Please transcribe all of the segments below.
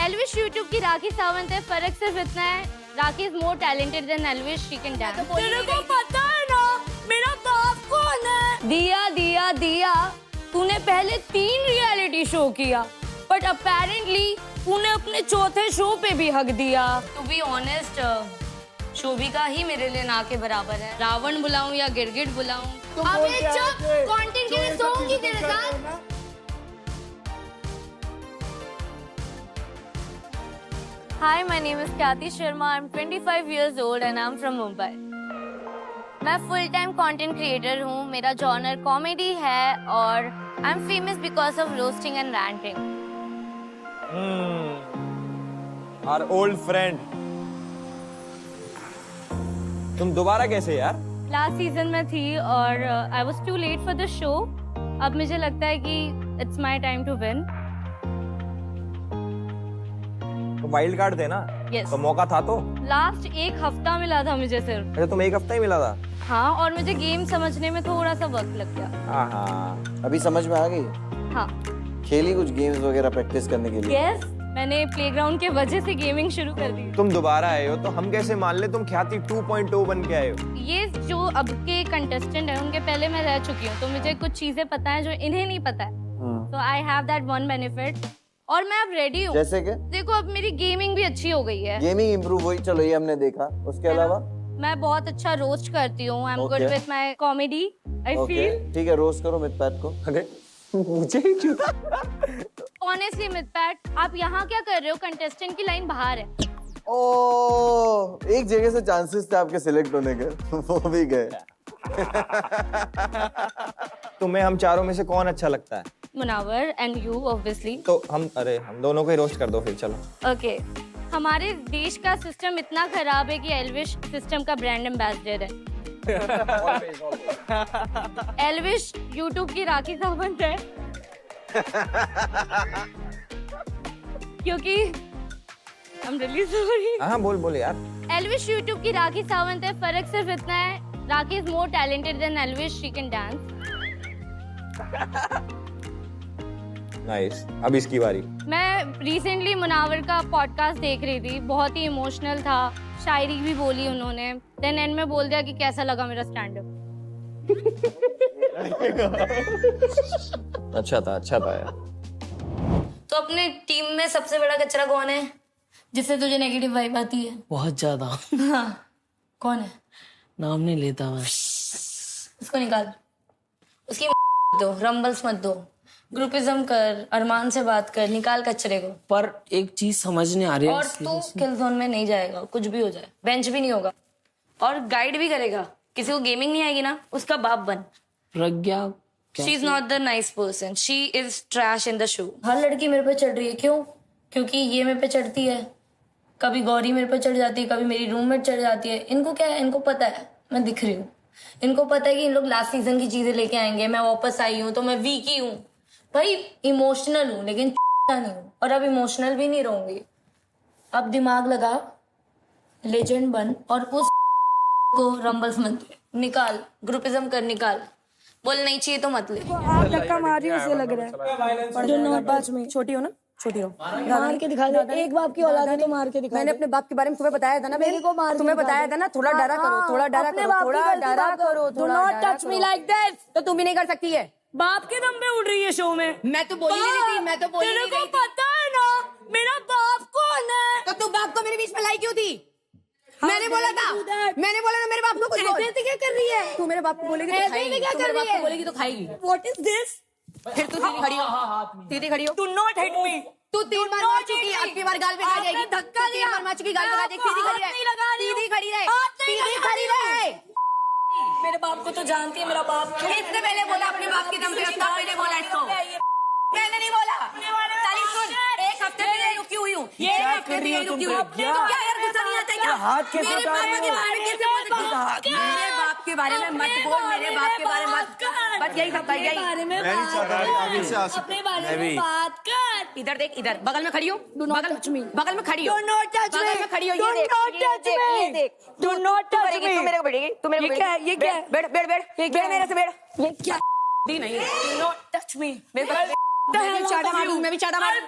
Elvish YouTube की राखी सावंत है, फर्क सिर्फ इतना है, Rakhi is more talented than Elvish, she can dance. तेरे को पता है ना मेरा बाप कौन है? दिया दिया दिया, तूने पहले 3 रियलिटी शो किया, बट अपेरेंटली तूने अपने चौथे शो पे भी हक दिया। टू बी ऑनेस्ट, शोभिका ही मेरे लिए ना के बराबर है। रावण बुलाऊं या गिरगिट बुलाऊं? अबे चुप, कंटेंट के लिए सोऊंगी तेरे साथ। Hi, my name is Kathy Sharma. I'm 25 years old and I'm from Mumbai. मैं फुल टाइम कंटेंट क्रिएटर हूँ। मेरा जॉनर कॉमेडी है और I am famous because of roasting and ranting. Our old friend. तुम दोबारा कैसे यार? लास्ट सीजन में थी और I was too late for the show. अब मुझे लगता है कि it's my time to win. तो वाइल्ड कार्ड थे ना? Yes. तो मौका था तो? लास्ट 1 हफ्ता मिला था मुझे सिर्फ। अच्छा, तुम 1 हफ्ता ही मिला था? हाँ, और मुझे गेम समझने में थोड़ा सा वक्त लग गया। हाँ। अभी समझ में आ गई? हाँ। खेली कुछ गेम्स वगैरह प्रैक्टिस करने के लिए? यस, मैंने प्लेग्राउंड के वजह से गेमिंग शुरू कर दी। तुम दोबारा आए हो तो हम कैसे मान ले तुम ख्याति 2.0 बन के आए हो? ये जो अब के कंटेस्टेंट हैं उनके पहले मैं रह चुकी हूँ, तो मुझे कुछ चीजें पता है जो इन्हें नहीं पता है। तो I have that one benefit और मैं अब रेडी हूँ। जैसे कि? देखो, अब मेरी गेमिंग भी अच्छी हो गई है। गेमिंग इम्प्रूव हुई, चलो ये हमने देखा। उसके अलावा मैं बहुत अच्छा रोस्ट करती हूँ। I am good Okay. With my comedy, I okay feel. ठीक है, रोस्ट करो मिथपैट को। अरे मुझे ही क्यों? ऑनेस्टली मिथपैट, आप यहाँ क्या कर रहे हो? कंटेस्टेंट की लाइन बाहर है। ओ, एक जगह से चांसेस थे आपके सिलेक्ट होने के, वो भी गए। तुम्हें हम चारों में से कौन अच्छा लगता है? Munawar and you obviously. तो हम दोनों को ही रोस्ट कर दो फिर, चलो। ओके, हमारे देश का सिस्टम इतना खराब है कि एल्विश सिस्टम का ब्रांड एम्बेसडर है। एल्विश यूट्यूब की राखी सावंत है। क्योंकि I'm really sorry. हाँ बोल बोल यार। एल्विश यूट्यूब की राखी सावंत है, फर्क सिर्फ इतना है, Rakhi is more talented than Elvish, she can dance. Nice, अब इसकी बारी। मैं रिसेंटली मुनावर का पॉडकास्ट देख रही थी, बहुत ही इमोशनल था, शायरी भी बोली उन्होंने, देन एंड में बोल दिया कि कैसा लगा मेरा स्टैंड अप। अच्छा था यार। तो अपने टीम में सबसे बड़ा कचरा कौन है जिससे तुझे नेगेटिव वाइब आती है? बहुत ज्यादा। हाँ, कौन है? नाम नहीं लेता मैं। उसको निकाल, उसकी दो, रंबल्स मत दो, ग्रुपिज्म कर, अरमान से बात कर, निकाल कचरे को। पर एक चीज समझ नहीं आ रही है। और तू किल जोन में नहीं जाएगा, कुछ भी हो जाए, बेंच भी नहीं होगा और गाइड भी करेगा। किसी को गेमिंग नहीं आएगी ना, उसका बाप बन। Pragya she is not the nice person, she is trash in the show. हर लड़की मेरे पे चढ़ रही है, क्यों? क्योंकि ये मेरे पे चढ़ती है, कभी गौरी मेरे पे चढ़ जाती है, कभी मेरी रूममेट चढ़ जाती है। इनको क्या है? इनको पता है मैं दिख रही हूँ, इनको पता है कि इन लोग लास्ट सीजन की चीजें लेके आएंगे, मैं वापस आई हूँ तो मैं वीक ही हूँ। भाई इमोशनल हूँ लेकिन नहीं हूँ, और अब इमोशनल भी नहीं रहूंगी। अब दिमाग लगा, लेजेंड बन और उस को रंबल्स मत दे, निकाल, ग्रुपिज्म कर, निकाल। बोल नहीं चाहिए तो मत ले। आप धक्का मार रही हो, उसे लग रहा है। जो नॉट टच में छोटी हो ना, छोटी हो, मार के दिखा दे। एक बाप की औलाद है तो मार के दिखा। मैंने अपने बाप के बारे में तुम्हें बताया था ना, मेरे को मार, तुम्हें बताया था ना, थोड़ा डरा करो, थोड़ा डरा करो, थोड़ा डरा करो। Do not touch me like this. तो तुम भी नहीं कर सकती है। बाप के दम पे उड़ रही है शो में। मैं तो बोली नहीं थी, मैं तो बोली नहीं तेरे को पता है ना मेरा बाप कौन है? तो तू बाप को मेरे बीच में लाई क्यों थी? मैंने बोला था, मैंने बोला ना मेरे बाप को कुछ बोल। ऐसे क्या कर रही है? तू मेरे बाप को बोलेगी तो खाएगी, क्या तू कर मेरे रही बाप है? को बोलेगी तो खाएगी। What is this? फिर तू सीधी खड़ी हो, सीधी खड़ी हो। Do not hit me. तू 3 बार मार चुकी है, अब की बार गाल पे खा जाएगी। धक्का दिया, 3 बार मार चुकी, गाल पे खा जाएगी। सीधी खड़ी रहे, सीधी खड़ी रहे, सीधी खड़ी रहे। मेरे बाप को तो जानती है, मेरा बाप इससे पहले बोला अपने बाप के दम पे, उसका पहले बोला इसको। मैंने नहीं बोला। तारीफ सुन, 1 हफ्ते से यही रुकी हुई हूँ, 1 हफ्ते से यही रुकी हुई हूँ। क्या यार, गुस्सा नहीं आता क्या? हाथ कैसे मेरे उठा रही पापा के हो? बारे में कैसे बोल सकती हो? मेरे बाप के बारे में मत बोल, मेरे बाप के बारे में मत। बस यही सब, यही। मैं नहीं चाहता अपने बारे में बात कर। इधर देख, इधर बगल में खड़ी हो, बगल में खड़ी हो, Do not touch बगल me. में खड़ी हो। Do ये देख, not ये touch देख, me. ये देख। Do not तू touch करेगी, me. तू मेरे को बैठेगी, तू मेरे को ये क्या है? ये क्या है? बैठ बैठ बैठ, ये क्या बैठ मेरे से, बैठ। ये क्या दी नहीं Do not touch me. मैं भी चाटा मारूं, मैं भी चाटा मारूं।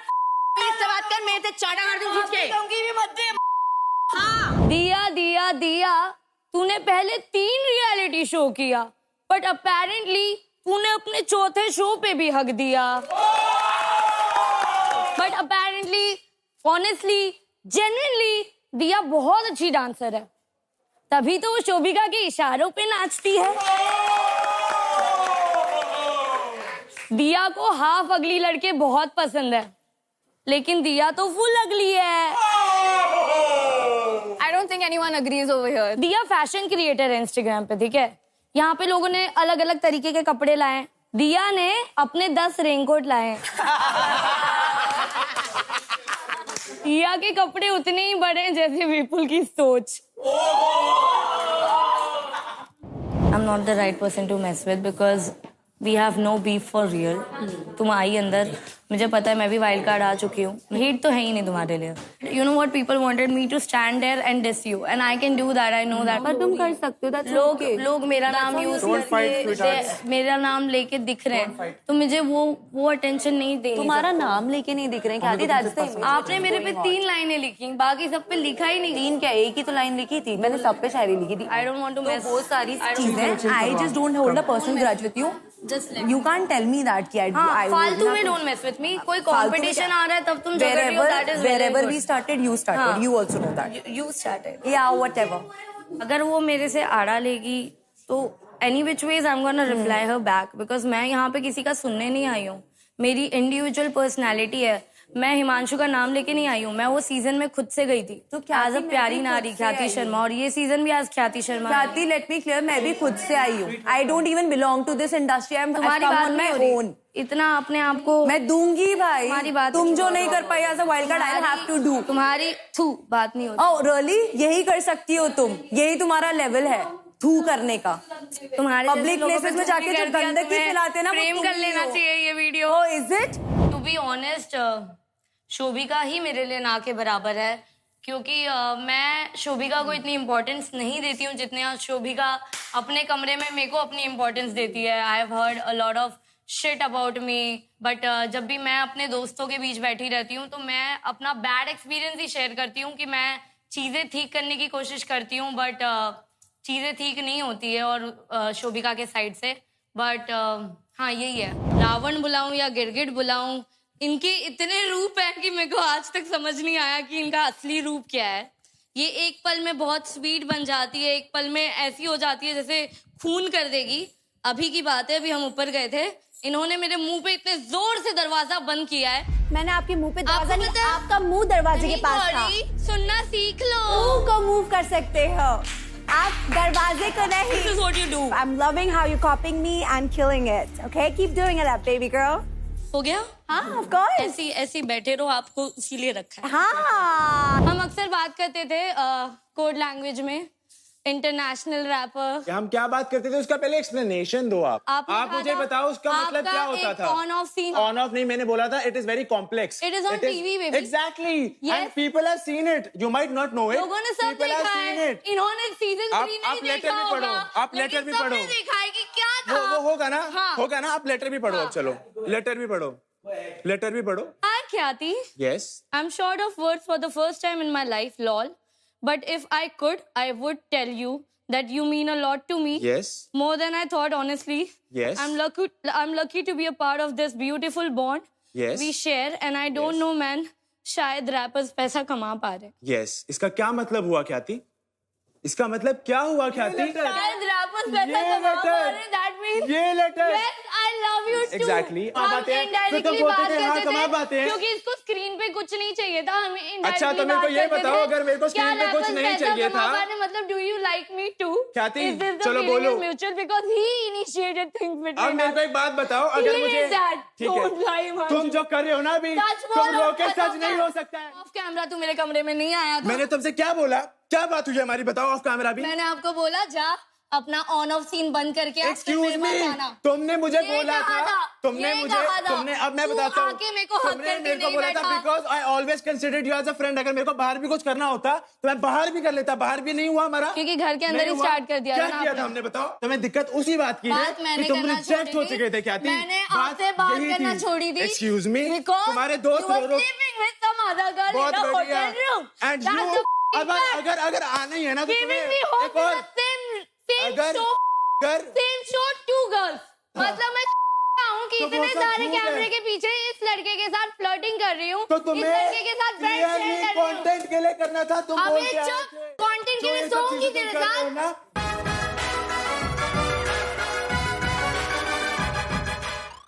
इससे बात कर, मैं तेरे चाटा मार दूं खींच के। दिया दिया दिया, तूने पहले 3 रियलिटी शो किया, बट अपेरेंटली तूने अपने चौथे शो पे भी हक दिया। बट अपेरेंटली, ऑनेस्टली, जेन्युइनली दिया बहुत अच्छी डांसर है, तभी तो वो शोभिका के इशारों पे नाचती है। दिया को हाफ अगली लड़के बहुत पसंद है, लेकिन दिया तो फुल अगली है। I don't think anyone agrees over here. दिया फैशन क्रिएटर है इंस्टाग्राम पे, ठीक है। यहाँ पे लोगों ने अलग अलग तरीके के कपड़े लाए, दिया ने अपने 10 रेनकोट लाए। दिया के कपड़े उतने ही बड़े हैं जैसे विपुल की सोच। I'm not the right person to mess with because we have no beef for real. तुम आई अंदर, मुझे पता है मैं भी वाइल्ड कार्ड आ चुकी हूँ, हेट तो है ही नहीं तुम्हारे लिए। You know what, people wanted me to stand there and diss you and I can do that, I know that. पर तुम कर सकते हो, लोग मेरा नाम यूज करके मेरा नाम लेके दिख रहे हैं, तो मुझे वो अटेंशन नहीं देनी। तुम्हारा नाम लेके नहीं दिख रहे हैं, आपने मेरे पे 3 लाइनें लिखी, बाकी सब पे लिखा ही नहीं। 3 क्या, एक ही तो लाइन लिखी थी, मैंने सब पे शायरी लिखी थी। I don't want to mess. बहुत सारी चीजें, I just don't hold a personal grudge with you. You can't tell me that कि I फालतू में don't mess with me। कोई कंपटीशन आ रहा है तब तुम झगड़ रही हो, that is very wherever good. we started, you started. You also know that. You started. Yeah, whatever. अगर वो मेरे से आड़ा लेगी तो any which ways I'm gonna reply her back because मैं यहाँ पे किसी का सुनने नहीं आई हूँ। मेरी इंडिविजुअल पर्सनालिटी है, मैं हिमांशु का नाम लेके नहीं आई हूँ। मैं वो सीजन में खुद से गई थी, तो एज अ प्यारी नारी ख्याति शर्मा, और ये सीजन भी आज ख्याति शर्मा। ख्याति, लेट मी क्लियर, मैं भी खुद से आई हूँ। I don't even belong to this industry, I am तुम्हारी बात में ओन। इतना अपने आप को मैं दूंगी भाई, तुम्हारी बात तुम जो नहीं कर पाई as a wild card, I have to do. तुम्हारी बात नहीं होती। ओह रियली, यही कर सकती हो तुम, यही तुम्हारा लेवल है थू करने का। तुम्हारे पब्लिक प्लेसेस में जाके जो गंदगी फैलाते ना, प्रेम कर लेना चाहिए ये video. Oh is it? To be honest, Shobhika ही मेरे लिए ना के बराबर है, क्योंकि मैं शोभिका को इतनी इम्पोर्टेंस नहीं देती हूँ जितने शोभिका अपने कमरे में मेरे को अपनी इम्पोर्टेंस देती है। I have heard a lot of shit about me, but जब भी मैं अपने दोस्तों के बीच बैठी रहती हूँ तो मैं अपना बैड एक्सपीरियंस ही शेयर करती हूँ कि मैं चीज़ें ठीक करने की कोशिश करती हूँ, बट चीज़ें ठीक नहीं होती है और शोभिका के साइड से। बट हाँ, यही है, रावण बुलाऊं या गिरगिट बुलाऊं, इनके इतने रूप हैं कि मेरे को आज तक समझ नहीं आया कि इनका असली रूप क्या है। ये एक पल में बहुत स्वीट बन जाती है, एक पल में ऐसी हो जाती है जैसे खून कर देगी। अभी की बात है, अभी हम ऊपर गए थे, इन्होंने मेरे मुंह पे इतने जोर से दरवाजा बंद किया है। मैंने आपके मुंह पे दरवाजा नहीं, आपका मुंह दरवाजे के पास था। सुनना सीख लो, मुंह को मूव कर सकते हो आप, दरवाजे को नहीं। This is what you do. I'm loving how you're copying me and killing it. Okay, keep doing it up, baby girl. हो गया? हाँ, of course. ऐसी बैठे रहो, आपको इसीलिए रखा है। हाँ। हम अक्सर बात करते थे कोड लैंग्वेज में, इंटरनेशनल रैपर। हम क्या बात करते थे उसका पहले एक्सप्लेनेशन दो आप मुझे बताओ उसका मतलब क्या होता था। On off scene, on off नहीं, मैंने बोला था it is very complex. It is on TV baby. Exactly, and people have seen it, you might not know it. लोगों ने सब देखा है, इन्होंने सीजन 3 नहीं देखा होगा। आप लेटर भी पढ़ो, देखा है कि क्या था। वो होगा ना, होगा ना। आप लेटर भी पढ़ो। अब चलो लेटर भी पढ़ो, लेटर भी पढ़ो। Hi Khyati. Yes. I'm short of words for the first time in my life, lol. But if I could, I would tell you that you mean a lot to me. Yes. More than I thought, honestly. Yes. I'm lucky to be a part of this beautiful bond. Yes. We share, and I don't know, man. शायद rappers पैसा कमा पा रहे। Yes. इसका क्या मतलब हुआ ख्याति? इसका मतलब क्या हुआ ख्याति? शायद rappers पैसा कमा पा रहे। That means ये letter. Yes, I love you too. Exactly. हम बातें हैं। indirectly तो बोलते बात थे, हाँ, करते कमा थे, पाते हैं। क्योंकि इसको स्क्रीन पे कुछ नहीं चाहिए था, हमें indirectly अच्छा, तो मेरे को ये बताओ, अगर मेरे को स्क्रीन पे कुछ नहीं चाहिए था, मतलब do you like me too? Khyati, चलो बोलो। Mutual because he initiated things between अब मेरे को एक बात बताओ, अगर मुझे ठीक है, तुम जो कर रहे हो ना अभी, तुम रोके सच नहीं हो सकता है। ऑफ कैमरा तू मेरे कमरे में नहीं आया था। मैंने तुमसे क्या बोला? क्या बात हुई हमारी, बताओ ऑफ कैमरा भी। मैंने आपको बोला जा अपना ऑन ऑफ सीन बंद करके आप फिर एक्सक्यूज मेरे मी, पास आना। तुमने मुझे ये बोला कहा था, तुमने ये मुझे, कहा था। तुमने, अब मैं तू बताता हूँ, आके मेरे को हक तुमने करके मेरे को नहीं बोला था बैठा। Because I always considered you as a friend. अगर मेरे को बाहर भी कुछ करना होता तो मैं बाहर भी कर लेता, बाहर भी नहीं हुआ हमारा, क्योंकि घर के अंदर नहीं ही हुआ। स्टार्ट कर दिया क्या था ना किया आपने। था हमने, बताओ। तुम्हें दिक्कत उसी बात की है बात मैंने कि तुम करना रिजेक्ट हो छोड़ी चुके थे। क्या थी मैंने आपसे बात यही करना थी। छोड़ी थी। एक्सक्यूज मी, Because तुम्हारे दोस्त you were रो sleeping with some other girl बहुत in a बढ़िया। hotel room. And That's you, the f***ing fact. अगर आना ही है ना तो Giving तुम्हें me hope एक in और, the same अगर show, अगर same show, two girls. मतलब मैं हूँ कि तो वो इतने सब सारे झूठ है। कैमरे के पीछे इस लड़के के साथ फ्लर्टिंग कर रही हूँ, तो इस तुम्हें लड़के के साथ बेड शेयर कर रही हूँ। कंटेंट के लिए करना था, तुम बोल अबे के आए चुप, थे। कंटेंट के जो लिए ये सब सोऊंगी चीजें तेरे तुम कर रहे हो साथ। ना,